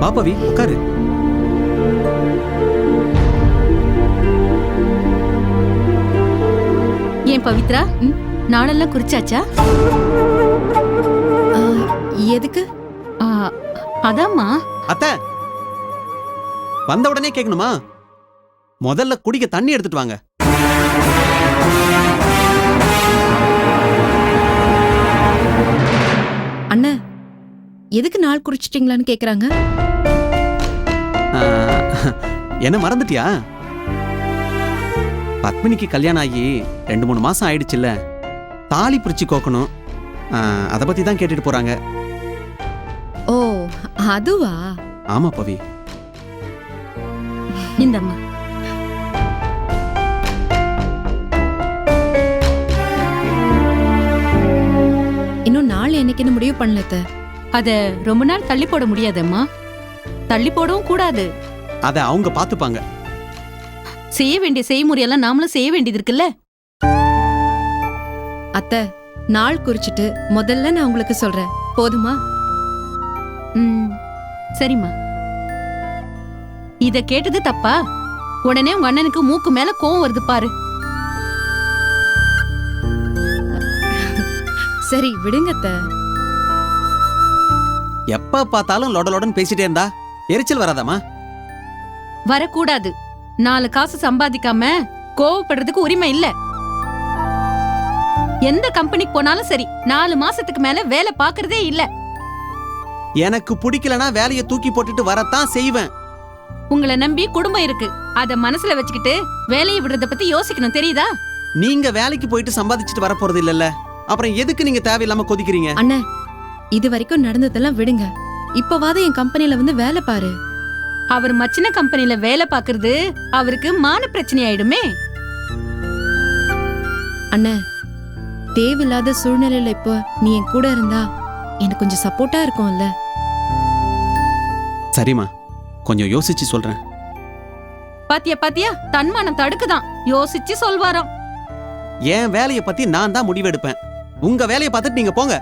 வா பவி, உட்காரு. ஏன் பவித்ரா, நாளெல்லாம் குறிச்சாச்சா? எதுக்கு? அதாம்மா. அத்தை, வந்த உடனே கேட்கணுமா? முதல்ல குடிக்க தண்ணி எடுத்துட்டு வாங்க. அண்ணா, எதுக்கு நாள் குறிச்சிட்டீங்களான்னு கேக்குறாங்க. என்ன மறந்துட்டியா? பத்மினிக்கு கல்யாணம் ஆகி 2-3 மாசம் ஆயிடுச்சுல்ல, தாலி பிரிச்சு கோக்கணும். அதை பத்தி தான் கேட்டுட்டு போறாங்க. ஓ, அதுவா? ஆமா பவி. இந்தம்மா. இன்னும் நாள் என்னைக்குன்னு முடிவு பண்ணல. அத ரொம்ப நாள் தள்ளி போட முடியாதம்மா. தள்ளி போடவும் கூடாது. அத அவங்க பாத்துப்பாங்க. செய்ய வேண்டிய செய்முறையெல்லாம் நாமளும் செய்ய வேண்டியது இருக்குல்ல. அத்தை, நாள் குறிச்சிட்டு முதல்ல நான் உங்களுக்கு சொல்றேன், போதுமா? சரிம்மா. இத கேட்டது தப்பா? உடனே உங்க அண்ணனுக்கு மூக்கு மேல கோவம் வருது பாரு. சரி விடுங்க அத்தை. எப்ப பார்த்தாலும் லொடலொடன் பேசிட்டே இருந்தா எரிச்சல் வராதாமா? வரக்கூடாது. 4 காசு சம்பாதிக்காம கோவப்படுறதுக்கு உரிமை இல்ல. எந்த கம்பெனிக்கு போனாலும் சரி, 4 மாசத்துக்கு மேல வேலை பாக்குறதே இல்ல. எனக்கு பிடிக்கலனா வேலையை தூக்கி போட்டுட்டு வரத்தான் செய்வேன். உங்களை நம்பி குடும்பம் இருக்கு. அத மனசுல வச்சுக்கிட்டு வேலையை விடுறத பத்தி யோசிக்கணும், தெரியுதா? நீங்க வேலைக்கு போயிட்டு சம்பாதிச்சுட்டு வர போறது இல்லல்ல, அப்புறம் எதுக்கு நீங்க தேவையில்லாம கொதிக்கிறீங்க? அண்ணே, இது வரைக்கும் நடந்ததெல்லாம் விடுங்க. இப்பவாது என் கம்பெனில வந்து வேலை பாரு. அவர் மச்சின கம்பெனில வேலை பாக்குறது அவருக்கு மான பிரச்சனை ஆயிடுமே. அண்ணே, தேவையில்லாத சூழ்நிலையில இப்போ நீ என் கூட இருந்தா எனக்கு கொஞ்சம் சப்போர்ட்டா இருக்கும்ல. சரிம்மா, கொஞ்சம் யோசிச்சு சொல்றேன். பாத்தியா பாத்தியா, தன்மானம் தடுக்குதான். யோசிச்சு சொல்வாராம். என் வேலையை பத்தி நான் தான் முடிவெடுப்பேன். உங்க வேலையை பார்த்துட்டு நீங்க போங்க.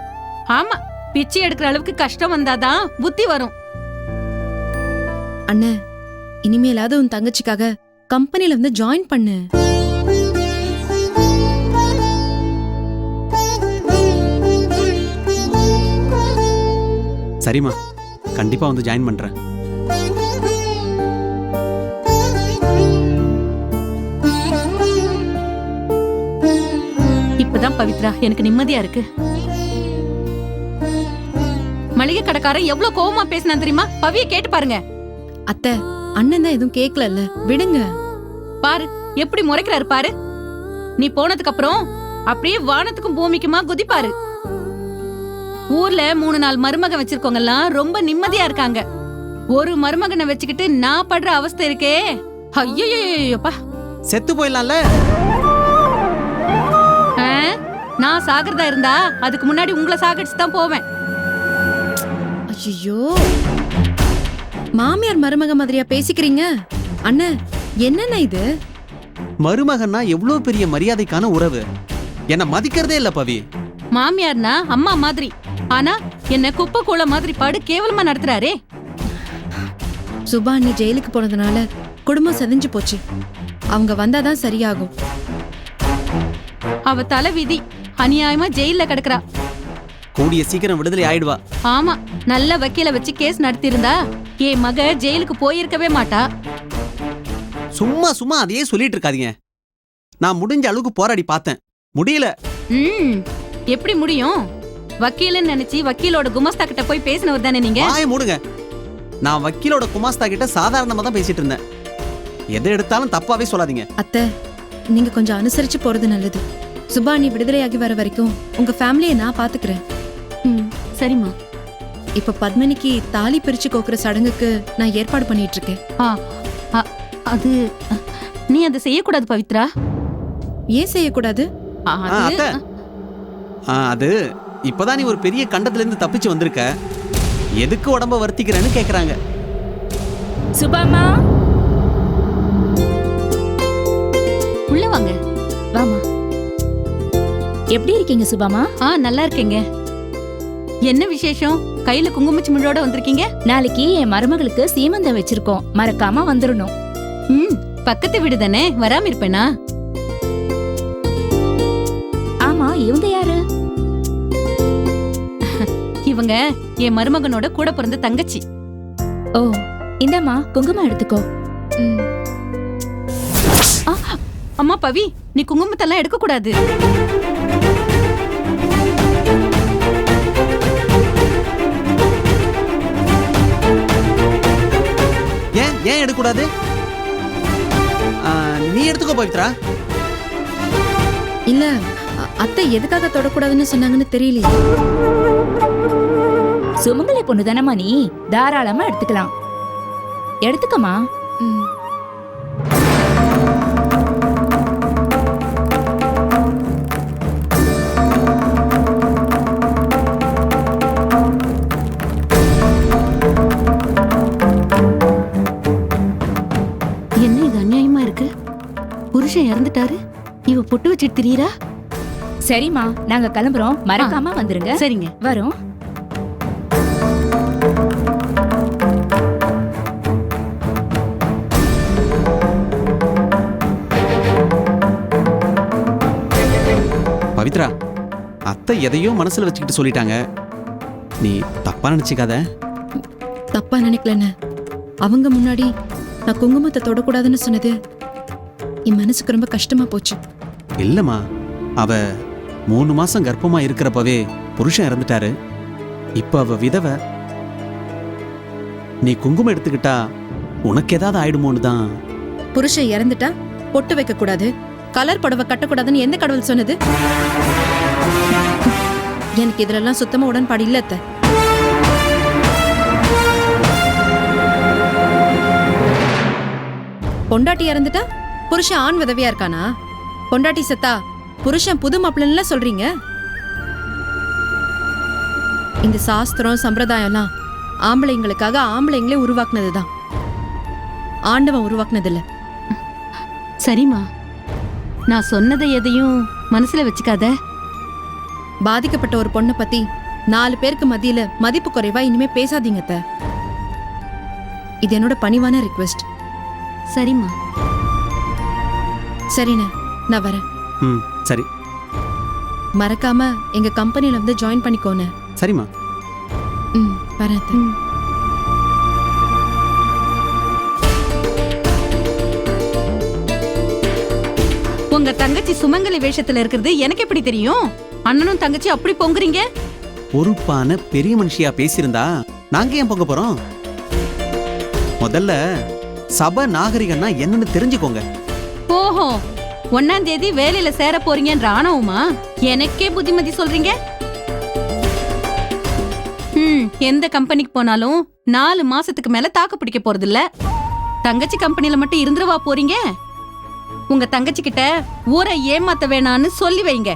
ஆமா, பிச்சை எடுக்கிற அளவுக்கு கஷ்டம் வந்தாதான் புத்தி வரும். அண்ணே, இனிமேலாவது உன் தங்கச்சிக்காக கம்பெனில வந்து ஜாயின் பண்ணு. சரிம்மா, கண்டிப்பா வந்து ஜாயின் பண்றேன். இப்பதான் பவித்ரா எனக்கு நிம்மதியா இருக்கு. மளிகை கடைக்காரன் எவ்வளவு கோவமா பேசினா தெரியுமா? பவிய கேட்டு பாருங்க. அத்தை, அண்ணன் தான் எதுவும் கேட்கல, விடுங்க. பாரு எப்படி முறைக்கிறாரு பாரு. நீ போனதுக்கு அப்புறம் அப்படியே வானத்துக்கும் பூமிக்குமா குதிப்பாரு. ஊர்ல 3-4 மருமகன் வச்சிருக்கவங்க எல்லாம் ரொம்ப நிம்மதியா இருக்காங்க. ஒரு மருமகனை வச்சுக்கிட்டு நான் படுற அவஸ்தை இருக்கே, ஐயோப்பா. செத்து போயிடலாம்ல. நான் சாகிறதா இருந்தா அதுக்கு முன்னாடி உங்களை சாகடிச்சு தான் போவேன். ஐயோ, மாமியார் மருமக மாதிரியா பேசிக்கிறீங்க? அண்ணா, என்னண்ணா இது? மருமகன்னா எவ்வளவு பெரிய மரியாதைக்கான உறவு. என்ன மதிக்கிறதே இல்ல பவி. மாமியார்னா அம்மா மாதிரி, ஆனா என்ன குப்பை கூள மாதிரி பாடு கேவலமா நடத்துறாரே. சுபா நீ ஜெயிலுக்கு போனதுனால குடும்பம் செதஞ்சு போச்சு. அவங்க வந்தாதான் சரியாகும். அவ தலை விதி, அநியாயமா ஜெயில கிடக்குறா. கூடிய சீக்கிரம் விடுதலை ஆயிடுவா. ஆமா, நல்ல வக்கீல வச்சு கேஸ் நடத்திருந்தா என் மக ஜெயிலுக்கு போயிருக்கவே மாட்டா. சும்மா சும்மா அதையே சொல்லிட்டு இருக்காதீங்க. நான் முடிஞ்ச அளவுக்கு போராடி பார்த்தேன், முடியல. எப்படி முடியும்? வக்கீல்னு நினைச்சு வக்கீலோட குமாஸ்தா கிட்ட போய் பேசினவர் தானே நீங்க? வாயை மூடுங்க. நான் வக்கீலோட குமாஸ்தா கிட்ட சாதாரணமா தான் பேசிட்டு இருந்தேன். எதை எடுத்தாலும் தப்பாவே சொல்லாதீங்க. அத்தை, நீங்க கொஞ்சம் அனுசரிச்சு போறது நல்லது. சுபா நீ விடுதலையாகி வர வரைக்கும் உங்க ஃபேமிலியை நான் பாத்துக்கிறேன். சரிம்மா. இப்ப பத்மினிக்கு தாலி பிரிச்சு கோக்குற சடங்குக்கு நான் ஏற்பாடு பண்ணிட்டு இருக்கேன். அது நீ அதை செய்யக்கூடாது பவித்ரா. ஏன் செய்யக்கூடாது? அது இப்பதான் நீ ஒரு பெரிய கண்டத்துல இருந்து தப்பிச்சு வந்திருக்க, எதுக்கு உடம்ப வருத்திக்கிறேன்னு கேக்குறாங்க. சுபாமா, உள்ள வாங்க. வாமா. எப்படி இருக்கீங்க சுபாமா? நல்லா இருக்கேங்க. என்ன விசேஷம்? கையில குங்குமச்சிமிழோட வந்திருக்கீங்க? நாளைக்கு என் மருமகளுக்கு சீமந்தம் வச்சிருக்கோம், மறக்காம வந்துடணும். பக்கத்து வீடு தானே, வராம இருப்பேனா? ஆமா, இவங்க யாரு? இவங்க என் மருமகனோட கூட பிறந்த தங்கச்சி. ஓ, இந்தம்மா குங்குமம் எடுத்துக்கோ. அம்மா பவி, நீ குங்குமத்தெல்லாம் எடுக்க கூடாது. ஏன் எடுக்கூடாது? நீ எடுத்துக்கோ பவித்ரா. இல்ல அத்தை எதுக்காக தொடக்கூடாதுன்னு சொன்னாங்கன்னு தெரியலையே. சுமங்கலி பொண்ணு தானம்மா நீ, தாராளமா எடுத்துக்கலாம். எடுத்துக்கமா. ம். என்ன இது அநியாயமா இருக்கு? புருஷன் இறந்துட்டாரு, இவ பொட்டு வச்சிட்டு திரியறா. சரிம்மா, நாங்க கிளம்புறோம், மறக்காம வந்துருங்க. சரிங்க. வரோம். பவித்ரா, அத்தை எதையோ மனசுல வச்சுக்கிட்டு சொல்லிட்டாங்க, நீ தப்பா நினைச்சுக்காத. தப்பா நினைக்கலன்னு அவங்க முன்னாடி நான் குங்குமத்தை தொடக்கூடாதுன்னு சொன்னது என் மனசுக்கு ரொம்ப கஷ்டமா போச்சு. இல்லம்மா, அவ 3 மாசம் கர்ப்பமா இருக்கிறப்பவே புருஷன் இறந்துட்டாரு. இப்ப அவ விதவை. நீ குங்குமம் எடுத்துக்கிட்டா உனக்கு ஏதாவது ஆயிடுமோன்னு தான். புருஷன் இறந்துட்டா பொட்டு வைக்க கூடாது, கலர் புடவை கட்டக்கூடாதுன்னு எந்த கடவுள் சொன்னது? எனக்கு இதுலெல்லாம் சுத்தமா உடன்பாடு இல்ல அத்தை. பொண்டாட்டி இறந்துட்டா புருஷன் ஆண் விதவியா இருக்கானா? பொண்டாட்டி செத்தா புருஷன் புது மாப்பிள்ளை சொல்றீங்க? இந்த சாஸ்திரம் சம்பிரதாயம்லாம் ஆம்பளைங்களுக்காக ஆம்பளைங்களே உருவாக்குனதுதான், ஆண்டவன் உருவாக்குனது இல்ல. சரிம்மா, நான் சொன்னதை எதையும் மனசுல வச்சுக்காத. பாதிக்கப்பட்ட ஒரு பொண்ணை பத்தி 4 பேருக்கு மத்தியில மதிப்பு குறைவா இனிமே பேசாதீங்க அத்தை. இது என்னோட பணிவான ரிக்வெஸ்ட். சரிம்மா. சரிண்ணே, நான் வரேன். சரி. மறக்காம எங்க கம்பெனில வந்து ஜாயின் பண்ணிக்கோண்ணே. சரிம்மா. வரேன் அத்தை. உங்க தங்கச்சி சுமங்கலி வேஷத்துல இருக்கிறது எனக்கு எப்படி தெரியும்? அண்ணனும் தங்கச்சி அப்படி பொங்குறீங்க. பொறுப்பான பெரிய மனுஷியா பேசியிருந்தா நாங்க ஏன் பொங்க போறோம்? முதல்ல சபை நாகரிகம்னா என்னன்னு தெரிஞ்சுக்கோங்க. ஓஹோ, 1ஆம் தேதி வேலையில சேர போறீங்கன்ற ஆணவமா எனக்கே புத்திமதி சொல்றீங்க? எந்த கம்பெனிக்கு போனாலும் 4 மாசத்துக்கு மேல தாக்கு பிடிக்க போறது இல்ல. தங்கச்சி கம்பெனில மட்டும் இருந்துருவா போறீங்க? உங்க தங்கச்சி கிட்ட ஊரை ஏமாத்த வேணான்னு சொல்லி வைங்க.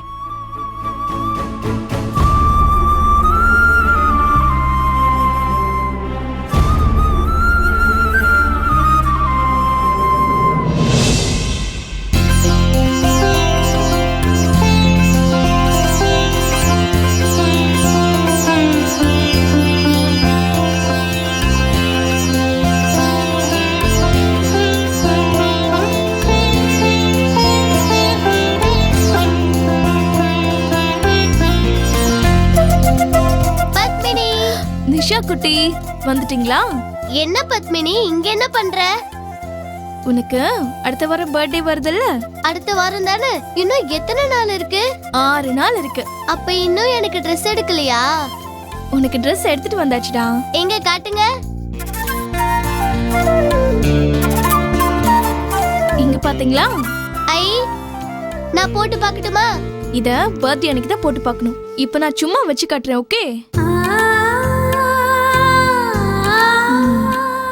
குட்டி வந்துட்டீங்களா? என்ன பத்மினி, இங்க என்ன பண்ற? உனக்கு அடுத்த வாரம் பர்த்டே வருதுல்ல? அடுத்த வாரம் தானே, இன்னும் எத்தனை நாள் இருக்கு? 6 நாள் இருக்கு. அப்ப இன்னும் எனக்கு ட்ரெஸ் எடுக்கலையா? உனக்கு ட்ரெஸ் எடுத்துட்டு வந்தாச்சுடா. எங்க காட்டுங்க. இங்க பாத்தீங்களா? ஐ, நான் போட்டு பார்க்கட்டுமா? இத பர்த்டே அன்னைக்கு தான் போட்டு பார்க்கணும். இப்ப நான் சும்மா வச்சு காட்டுறேன், ஓகே?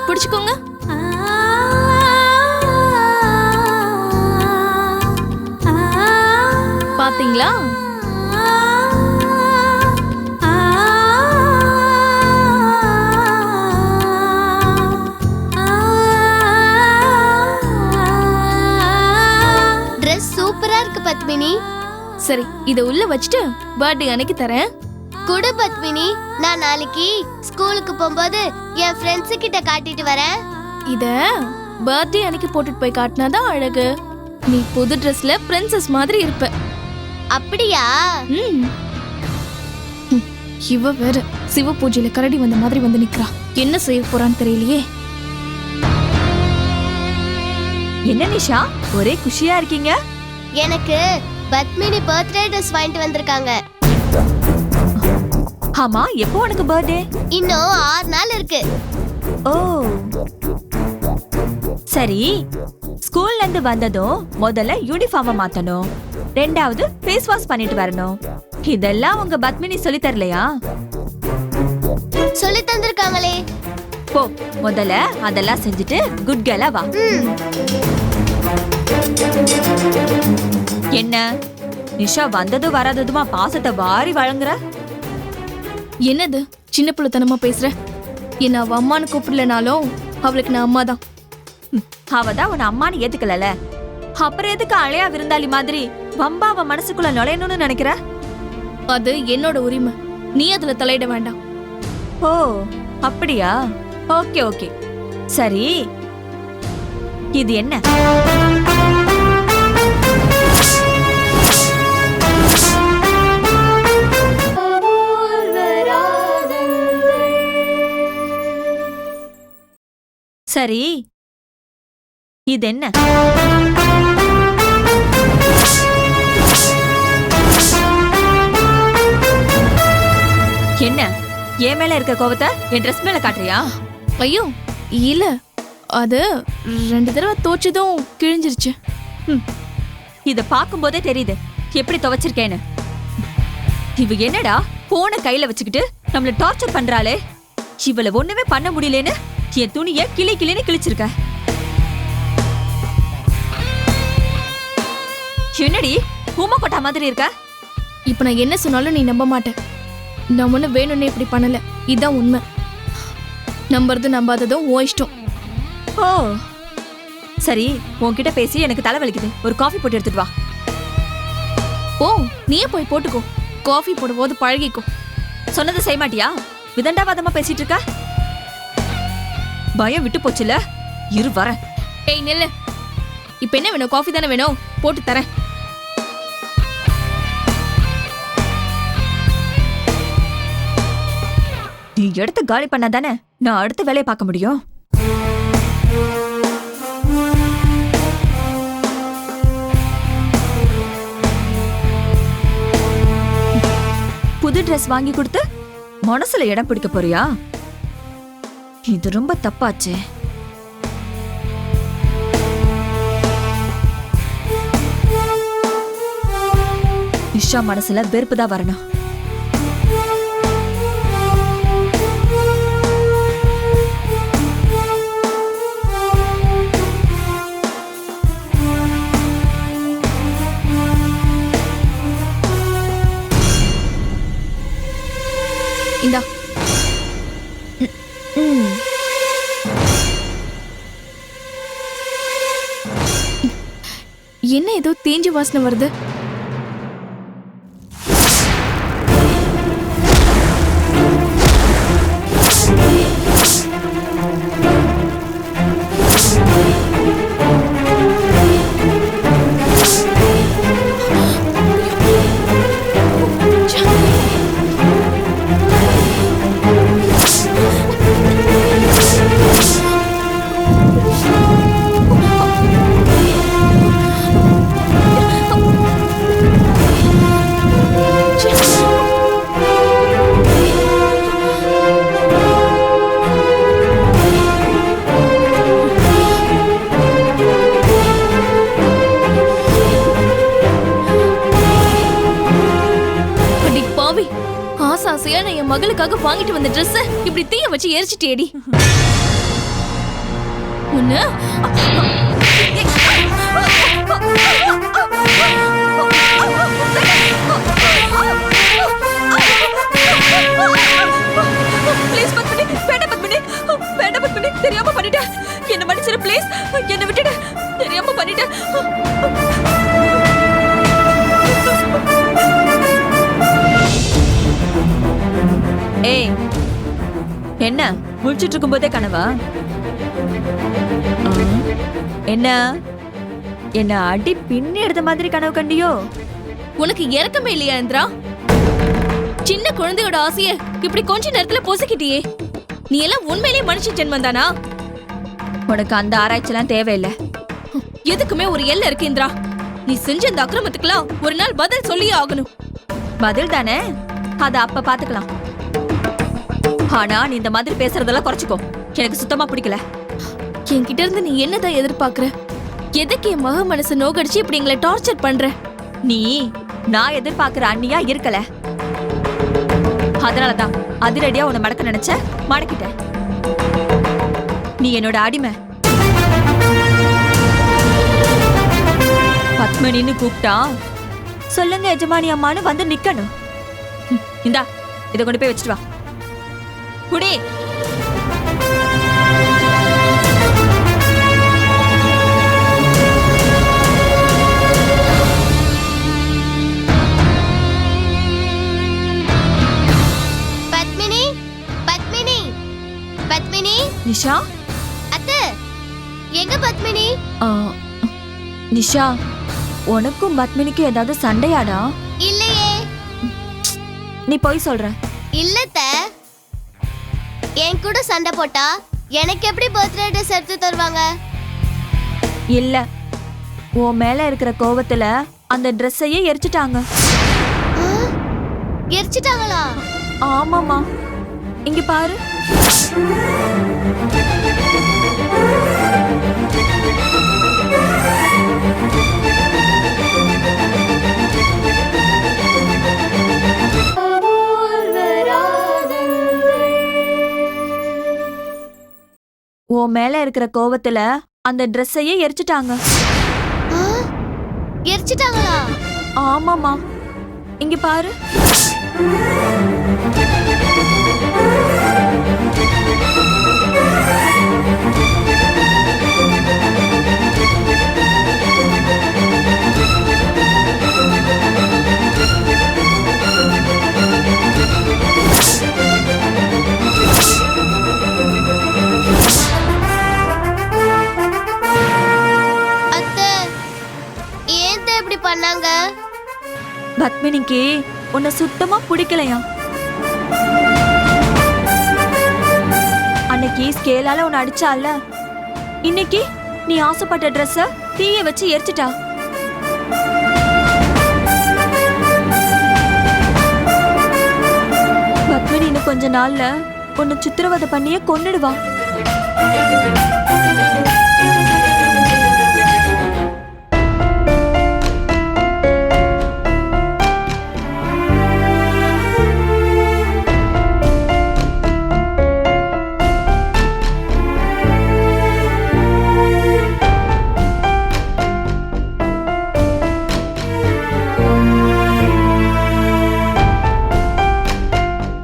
பிடிச்சுக்கோங்க. பாத்தீங்களா? ட்ரெஸ் சூப்பரா இருக்கு பத்மினி. சரி, இத உள்ள வச்சுட்டு பர்த்டே அன்னைக்கு தரேன். குடு பத்மினி, நான் நாளைக்கு ஸ்கூலுக்கு போகும்போது என் ஃப்ரெண்ட்ஸ் கிட்ட காட்டிட்டு வரேன். இத பர்த்டே அன்னைக்கு போட்டுட்டு போய் காட்டினாதான் அழகு. நீ புது ட்ரெஸ்ல பிரின்சஸ் மாதிரி இருப்ப. அப்படியா? ம். ம், இவ வேற சிவ பூஜையில கரடி வந்த மாதிரி வந்து நிக்கிறா. என்ன செய்ய போறான்னு தெரியலையே. என்ன நிஷா, ஒரே குஷியா இருக்கீங்க? எனக்கு பத்மினி பர்த்டே ட்ரெஸ் வாங்கிட்டு வந்திருக்காங்க. ஆமா, எப்போ உனக்கு பர்த்டே? இன்னும் 6 நாள் இருக்கு. ஓ சரி, ஸ்கூல்ல இருந்து வந்ததும் முதல்ல யூனிஃபார்ம மாத்தணும், ரெண்டாவது ஃபேஸ் வாஷ் பண்ணிட்டு வரணும். இதெல்லாம் உங்க பத்மினி சொல்லி தரலையா? சொல்லி தந்திருக்காங்களே. போ, முதல்ல அதெல்லாம் செஞ்சுட்டு குட் கேர்லா வா. என்ன நிஷா வந்ததும் வராததுமா பாசத்தை வாரி வழங்குற? என்னது சின்ன பிள்ளைத்தனமா பேசுற? என்ன அவ அம்மான்னு கூப்பிடலனாலும் அவளுக்கு நான் அம்மா தான். அவதான் உன் அம்மான்னு ஏத்துக்கலல, அப்புறம் எதுக்கு அழையா விருந்தாளி மாதிரி வம்பா அவ மனசுக்குள்ள நுழையணும்னு நினைக்கிற? அது என்னோட உரிமை, நீ அதுல தலையிட வேண்டாம். ஓ அப்படியா? ஓகே ஓகே, சரி இது என்ன? சரி இது என்ன? என்ன என் மேல இருக்க கோவத்தை என் ட்ரெஸ் மேல காட்டுறியா? ஐயோ இல்ல, அது 2 தடவை தோச்சதும் கிழிஞ்சிருச்சு. இத பாக்கும்போதே தெரியுது எப்படி துவைச்சிருக்கேன்னு. இவ என்னடா போன கையில வச்சுக்கிட்டு நம்மள டார்ச்சர் பண்றாளே. இவள ஒண்ணுமே பண்ண முடியலன்னு என் துணிய கிளின்னு கிழிச்சிருக்க. என்னடி ஊமை கொட்டா மாதிரி இருக்க? இப்ப நான் என்ன சொன்னாலும் நீ நம்ப மாட்ட. நான் ஒண்ணு வேணும்னே இப்படி பண்ணல, இதான் உண்மை. நம்புறது நம்பாததும் உன் இஷ்டம். ஓ சரி, உன்கிட்ட பேசி எனக்கு தலை வலிக்குது, ஒரு காஃபி போட்டு எடுத்துட்டு வா. ஓ நீயே போய் போட்டுக்கோ, காஃபி போடும்போது பழகிக்கோ. சொன்னதை செய்ய மாட்டியா? விதண்டாவாதமா பேசிட்டு இருக்க. பயம் விட்டு போச்சுல, இரு வரேன். ஏய் நெல்லு, இப்ப என்ன வேணும்? காஃபி தானே வேணும், போட்டு தரேன். நீ எடுத்து காலி பண்ணாதானே நான் அடுத்த வேலையை பார்க்க முடியும். புது ட்ரெஸ் வாங்கி கொடுத்து மனசுல இடம் பிடிக்க போறியா? இது ரொம்ப தப்பாச்சு. நிஷா மனசுல வெறுப்பு தான் வரணும். இந்தா. என்ன ஏதோ தேஞ்சு வாசனை வருது? ஆசையா நான் என் மகளுக்காக வாங்கிட்டு வந்த ட்ரெஸ் இப்படி தீய வச்சு எரிச்சிட்டேடி. உன்ன ப்ளீஸ் பத்மினி, வேண்டாம் பத்மினி, வேண்டாம் பத்மினி, தெரியாம பண்ணிட்டேன், என்ன மன்னிச்சிரு ப்ளீஸ், என்ன விட்டுடு, தெரியாம பண்ணிட்டேன். என்ன முழிச்சிட்டு இருக்கும் போதே கனவா? என்ன என்ன அடி பின்னி எடுத்த மாதிரி கனவு கண்டியோ? உனக்கு இறக்கமே இல்லையா இந்திரா? சின்ன குழந்தையோட ஆசைய இப்படி கொஞ்ச நேரத்துல பொசுக்கிட்டியே. நீ எல்லாம் உண்மையிலேயே மனுஷ ஜென்மம் தானா? உனக்கு அந்த ஆராய்ச்சிலாம் தேவையில்லை. எதுக்குமே ஒரு எல்லை இருக்கு இந்திரா. நீ செஞ்ச இந்த அக்கிரமத்துக்குலாம் ஒரு நாள் பதில் சொல்லியே ஆகணும். பதில் தானே, அத அப்ப பாத்துக்கலாம். ஆனா நீ இந்த மாதிரி பேசுறதெல்லாம் குறைச்சுக்கோ, எனக்கு சுத்தமா பிடிக்கல. என்கிட்ட இருந்து நீ என்னதான் எதிர்பார்க்கற? எதுக்கு என் மக மனசை நோக்கடிச்சு இப்படி எங்களை டார்ச்சர் பண்ற? நீ நான் எதிர்பார்க்கிற அண்ணியா இருக்கல, அதனாலதான் அதிரடியா உன்னை மடக்க நினைச்ச, மடக்கிட்ட. நீ என்னோட அடிமை. பத்மனின்னு கூப்பிட்டா சொல்லுங்க எஜமானி அம்மான்னு வந்து நிக்கணும். இந்தா இதை கொண்டு போய் வச்சுட்டு வா. குடி. பத்மினி, பத்மினி, பத்மினி. நிஷா, அத்தை, எங்க பத்மினி? நிஷா, உனக்கும் பத்மினிக்கும் ஏதாவது சண்டையாடா? இல்லையே. நீ போய் சொல்ற. இல்லத்த, என் கூட சண்டை போட்டா எனக்கு எப்படி பர்த்டே ட்ரெஸ் எடுத்து தருவாங்க? இல்ல, உன் மேல இருக்கிற கோவத்துல அந்த ட்ரெஸ்ஸையே எரிச்சிட்டாங்க. எரிச்சிட்டாங்களா? ஆமாமா, இங்க பாரு. உன் மேல இருக்கிற கோவத்துல அந்த ட்ரெஸ்ஸையே எரிச்சிட்டாங்க. எரிச்சிட்டாங்களா? ஆமாமா, இங்க பாரு. அத்தை, ஏன் இப்படி பண்ணாங்க? பத்மினிக்கு உன்னை சுத்தமா பிடிக்கலையா? அன்னைக்கு ஸ்கேலால உன்னை அடிச்சால, இன்னைக்கு நீ ஆசைப்பட்ட ட்ரெஸ்ஸ தீய வச்சு எரிச்சிட்டா. பத்மினி இன்னும் கொஞ்ச நாள்ல உன்னை சித்திரவதை பண்ணியே கொன்னுடுவா.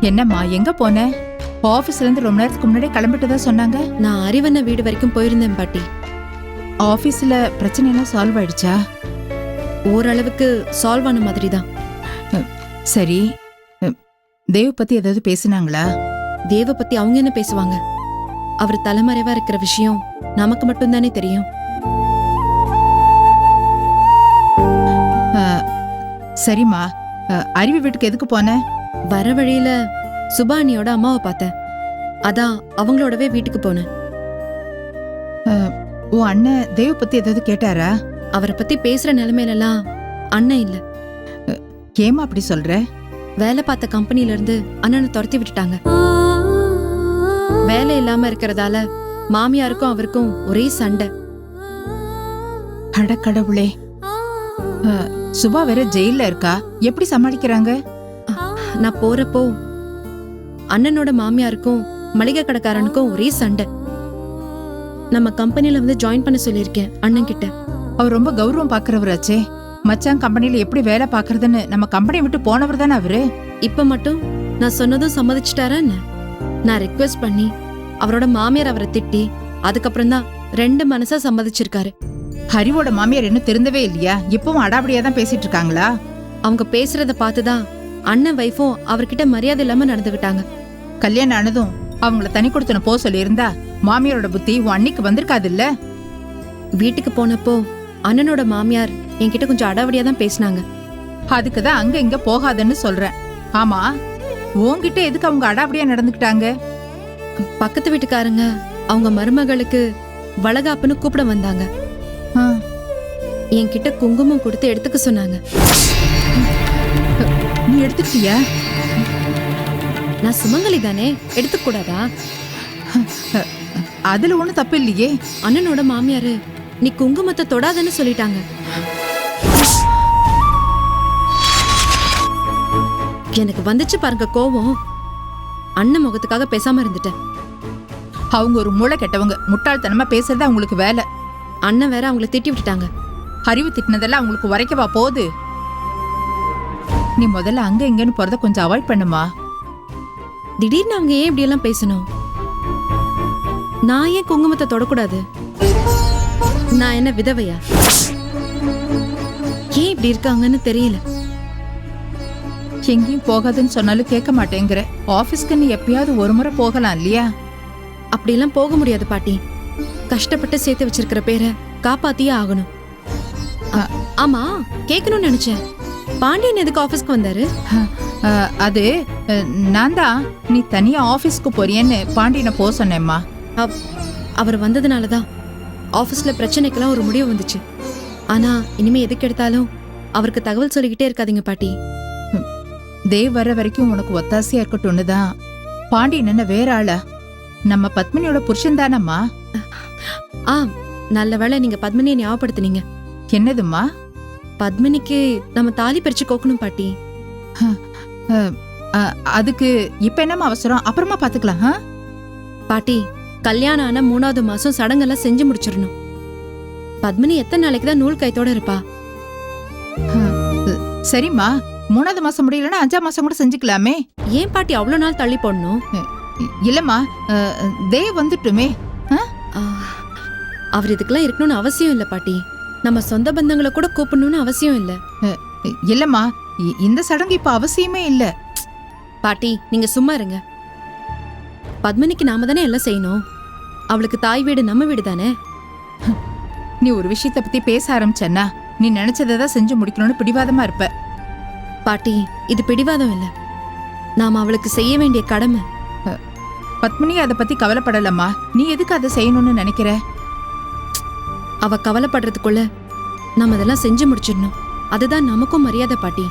என்னம்மா எங்க போன? ஆபீஸ்ல இருந்து ரொம்ப நேரத்துக்கு முன்னாடி கிளம்பிட்டதா சொன்னாங்க. நான் அறிவண்ண வீடு வரைக்கும் போயிருந்தேன் பாட்டி. ஆபீஸ்ல பிரச்சனை எல்லாம் சால்வ் ஆயிடுச்சா? ஓரளவுக்கு சால்வ் ஆன மாதிரி தான். சரி, தேவ் பத்தி ஏதாவது பேசினாங்களா? தேவ பத்தி அவங்க என்ன பேசுவாங்க? அவர் தலைமறைவா இருக்கிற விஷயம் நமக்கு மட்டும்தானே தெரியும். சரிம்மா, அறிவு வீட்டுக்கு எதுக்கு போன? வர வழியில சுபானியோட அம்மாவை பார்த்தேன். அதான் அவங்களோடவே வீட்டுக்கு போனேன். உன் அண்ணன் தேவ் பத்தி ஏதாவது கேட்டாரா? அவரை பத்தி பேசுற நிலைமையிலலாம் அண்ணன் இல்ல. ஏமா அப்படி சொல்ற? வேலை பார்த்த கம்பெனில இருந்து அண்ணனை துரத்தி விட்டுட்டாங்க. வேலை இல்லாம இருக்கிறதால மாமியாருக்கும் அவருக்கும் ஒரே சண்டை. அடக்கடவுளே, சுபா வேற ஜெயில்ல இருக்கா, எப்படி சமாளிக்கிறாங்க? நான் போறப்போ அண்ணனோட மாமியாருக்கும் மளிகை கடைக்காரனுக்கும் ஒரே சண்டை. நம்ம கம்பெனில வந்து ஜாயின் பண்ண சொல்லியிருக்கேன் அண்ணன் கிட்ட. அவர் ரொம்ப கௌரவம் பாக்குறவராச்சே. மச்சான் கம்பெனில எப்படி வேலை பாக்குறதுன்னு நம்ம கம்பெனி விட்டு போனவர் தானே அவரு. இப்ப மட்டும் நான் சொன்னதும் சம்மதிச்சிட்டாரா என்ன? நான் ரிக்வெஸ்ட் பண்ணி அவரோட மாமியார் அவரை திட்டி அதுக்கப்புறம் தான் 2 மனசா சம்மதிச்சிருக்காரு. ஹரிவோட மாமியார் இன்னும் திருந்தவே இல்லையா? இப்பவும் அடாபடியா தான் பேசிட்டு இருக்காங்களா? அவங்க பேசுறத பார்த்துதான் அண்ணன் வைஃபும் அவர்கிட்ட மரியாதை இல்லாம நடந்துகிட்டாங்க. கல்யாணம் ஆனதும் அவங்கள தனி கொடுத்தன போ சொல்லியிருந்தா மாமியாரோட புத்தி உன் அன்னைக்கு வந்திருக்காது இல்ல. வீட்டுக்கு போனப்போ அண்ணனோட மாமியார் என்கிட்ட கொஞ்சம் அடாவடியா தான் பேசினாங்க. அதுக்குதான் அங்க இங்க போகாதன்னு சொல்றேன். ஆமா, உன்கிட்ட எதுக்கு அவங்க அடாவடியா நடந்துக்கிட்டாங்க? பக்கத்து வீட்டுக்காரங்க அவங்க மருமகளுக்கு வளகாப்புன்னு கூப்பிட வந்தாங்க. ஆ, என்கிட்ட குங்குமம் கொடுத்து எடுத்துக்க சொன்னாங்க. நீ எடுத்துக்கிட்டியா? நான் சுமங்கலி தானே, எடுத்துக்க கூடாதா? அதுல ஒண்ணும் தப்பு இல்லையே. அண்ணனோட மாமியாரு நீ குங்குமத்தை தொடாதன்னு சொல்லிட்டாங்க. எனக்கு வந்துச்சு பாருங்க கோவம். அண்ணன் முகத்துக்காக பேசாம இருந்துட்டேன். அவங்க ஒரு மூளை கெட்டவங்க. முட்டாள்தனமா பேசுறது அவங்களுக்கு வேலை. அண்ணன் வேற அவங்கள திட்டி விட்டுட்டாங்க. அறிவு திட்டினதெல்லாம் அவங்களுக்கு உரைக்கவா போகுது? நீ முதல்ல அங்க இங்கன்னு போறத கொஞ்சம் அவாய்ட் பண்ணுமா. திடீர்னு அவங்க ஏன் இப்படி எல்லாம் பேசணும்? நான் ஏன் குங்குமத்தை தொடக்கூடாது? நான் என்ன விதவையா? ஏன் இப்படி இருக்காங்கன்னு தெரியல. எங்கேயும் போகாதுன்னு சொன்னாலும் கேட்க மாட்டேங்கிற. ஆபீஸ்க்கு நீ எப்பயாவது ஒரு முறை போகலாம் இல்லையா? அப்படியெல்லாம் போக முடியாது பாட்டி. கஷ்டப்பட்டு சேர்த்து வச்சிருக்கிற பேரை காப்பாத்தியே ஆகணும். ஆமா, கேட்கணும்னு நினைச்சேன். பாண்டியன் எதுக்கு ஆபீஸ்க்கு வந்தாரு? அது நான் தான் நீ தனியா ஆபீஸ்க்கு போறியன்னு பாண்டியனை போக சொன்னேம்மா. அவர் வந்ததுனாலதான் ஆபீஸ்ல பிரச்சனைக்கெல்லாம் ஒரு முடிவு வந்துச்சு. ஆனா இனிமே எதுக்கு எடுத்தாலும் அவருக்கு தகவல் சொல்லிக்கிட்டே இருக்காதீங்க பாட்டி. தேவ் வர வரைக்கும் உனக்கு ஒத்தாசையா இருக்கட்டும்னு தான். பாண்டியன் என்ன வேற ஆளா? நம்ம பத்மினியோட புருஷன் தானம்மா. நல்ல வேளை நீங்க பத்மினியை ஞாபகப்படுத்தினீங்க. என்னதும்மா? பத்மினிக்கு நம்ம தாலி பறிச்சு கோக்கணும் பாட்டி. அதுக்கு இப்ப என்னம்மா அவசரம்? அப்புறமா பாத்துக்கலாம். பாட்டி, கல்யாணம் ஆன 3வது மாசம் சடங்கெல்லாம் செஞ்சு முடிச்சிடணும். பத்மினி எத்தனை நாளைக்கு தான் நூல் கைத்தோட இருப்பா? சரிம்மா, 3வது மாசம் முடியலன்னா 5ஆம் மாசம் கூட செஞ்சுக்கலாமே. ஏன் பாட்டி அவ்வளவு நாள் தள்ளி போடணும்? இல்லம்மா, தேவ் வந்துட்டுமே. அவர் இதுக்கெல்லாம் இருக்கணும்னு அவசியம் இல்ல பாட்டி. நம்ம சொந்த பந்தங்களை கூட கூப்பிடணும்னு அவசியம் இல்ல. இல்லம்மா, இந்த சடங்கு இப்ப அவசியமே இல்ல. பாட்டி, நீங்க சும்மா இருங்க. பத்மினிக்கு நாம தானே எல்லாம் செய்யணும். அவளுக்கு தாய் வீடு நம்ம வீடு தானே. நீ ஒரு விஷயத்த பத்தி பேச ஆரம்பிச்சன்னா நீ நினைச்சதான் செஞ்சு முடிக்கணும்னு பிடிவாதமா இருப்ப. பாட்டி, இது பிடிவாதம் இல்ல, நாம அவளுக்கு செய்ய வேண்டிய கடமை. பத்மினி அதை பத்தி கவலைப்படலம்மா. நீ எதுக்கு அதை செய்யணும்னு நினைக்கிற? அவ கவலைப்படுறதுக்குள்ள நம்ம அதெல்லாம் செஞ்சு முடிச்சிடணும். அதுதான் நமக்கும் மரியாதை பாட்டி.